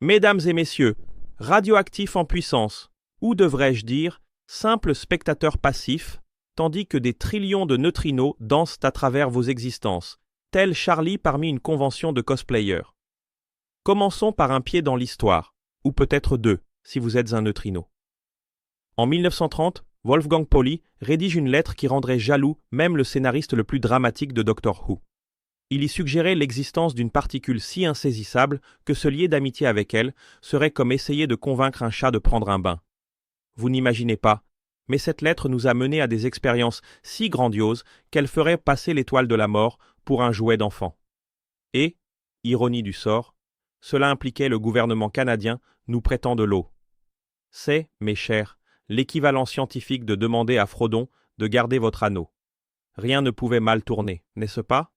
Mesdames et messieurs, radioactifs en puissance, ou devrais-je dire, simples spectateurs passifs, tandis que des trillions de neutrinos dansent à travers vos existences, tel Charlie parmi une convention de cosplayers. Commençons par un pied dans l'histoire, ou peut-être deux, si vous êtes un neutrino. En 1930, Wolfgang Pauli rédige une lettre qui rendrait jaloux même le scénariste le plus dramatique de Doctor Who. Il y suggérait l'existence d'une particule si insaisissable que se lier d'amitié avec elle serait comme essayer de convaincre un chat de prendre un bain. Vous n'imaginez pas, mais cette lettre nous a menés à des expériences si grandioses qu'elle ferait passer l'étoile de la mort pour un jouet d'enfant. Et, ironie du sort, cela impliquait le gouvernement canadien nous prêtant de l'eau. C'est, mes chers, l'équivalent scientifique de demander à Frodon de garder votre anneau. Rien ne pouvait mal tourner, n'est-ce pas?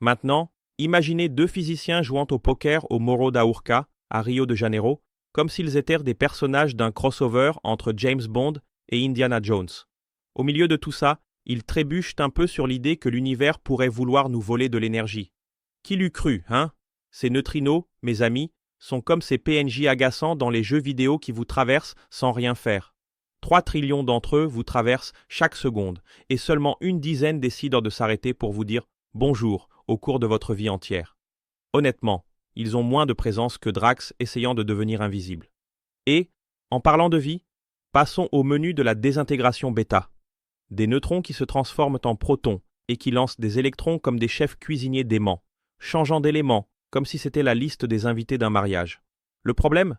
Maintenant, imaginez deux physiciens jouant au poker au Morro da Urca, à Rio de Janeiro, comme s'ils étaient des personnages d'un crossover entre James Bond et Indiana Jones. Au milieu de tout ça, ils trébuchent un peu sur l'idée que l'univers pourrait vouloir nous voler de l'énergie. Qui l'eût cru, hein? Ces neutrinos, mes amis, sont comme ces PNJ agaçants dans les jeux vidéo qui vous traversent sans rien faire. 3 trillions d'entre eux vous traversent chaque seconde, et seulement une dizaine décident de s'arrêter pour vous dire « bonjour » au cours de votre vie entière. Honnêtement, ils ont moins de présence que Drax essayant de devenir invisible. Et, en parlant de vie, passons au menu de la désintégration bêta. Des neutrons qui se transforment en protons et qui lancent des électrons comme des chefs cuisiniers déments, changeant d'éléments comme si c'était la liste des invités d'un mariage. Le problème?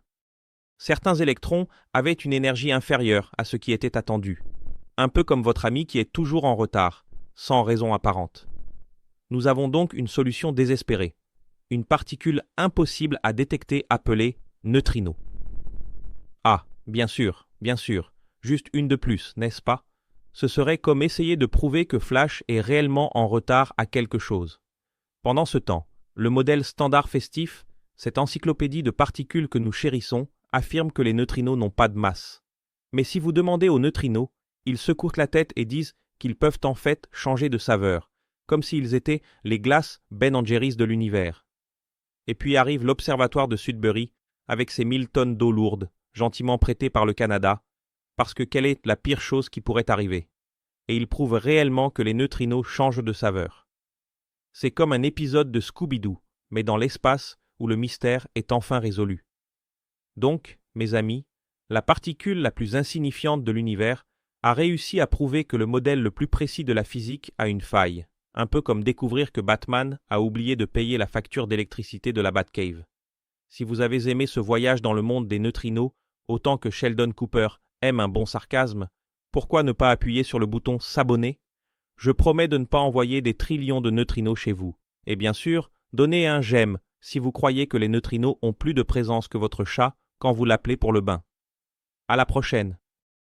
Certains électrons avaient une énergie inférieure à ce qui était attendu, un peu comme votre ami qui est toujours en retard, sans raison apparente. Nous avons donc une solution désespérée, une particule impossible à détecter appelée neutrino. Ah, bien sûr, juste une de plus, n'est-ce pas? Ce serait comme essayer de prouver que Flash est réellement en retard à quelque chose. Pendant ce temps, le modèle standard festif, cette encyclopédie de particules que nous chérissons, affirme que les neutrinos n'ont pas de masse. Mais si vous demandez aux neutrinos, ils secouent la tête et disent qu'ils peuvent en fait changer de saveur, comme s'ils étaient les glaces Ben & Jerry's de l'univers. Et puis arrive l'observatoire de Sudbury, avec ses 1000 tonnes d'eau lourde, gentiment prêtées par le Canada, parce que quelle est la pire chose qui pourrait arriver? Et il prouve réellement que les neutrinos changent de saveur. C'est comme un épisode de Scooby-Doo, mais dans l'espace où le mystère est enfin résolu. Donc, mes amis, la particule la plus insignifiante de l'univers a réussi à prouver que le modèle le plus précis de la physique a une faille, un peu comme découvrir que Batman a oublié de payer la facture d'électricité de la Batcave. Si vous avez aimé ce voyage dans le monde des neutrinos, autant que Sheldon Cooper aime un bon sarcasme, pourquoi ne pas appuyer sur le bouton s'abonner? Je promets de ne pas envoyer des trillions de neutrinos chez vous. Et bien sûr, donnez un j'aime si vous croyez que les neutrinos ont plus de présence que votre chat quand vous l'appelez pour le bain. À la prochaine.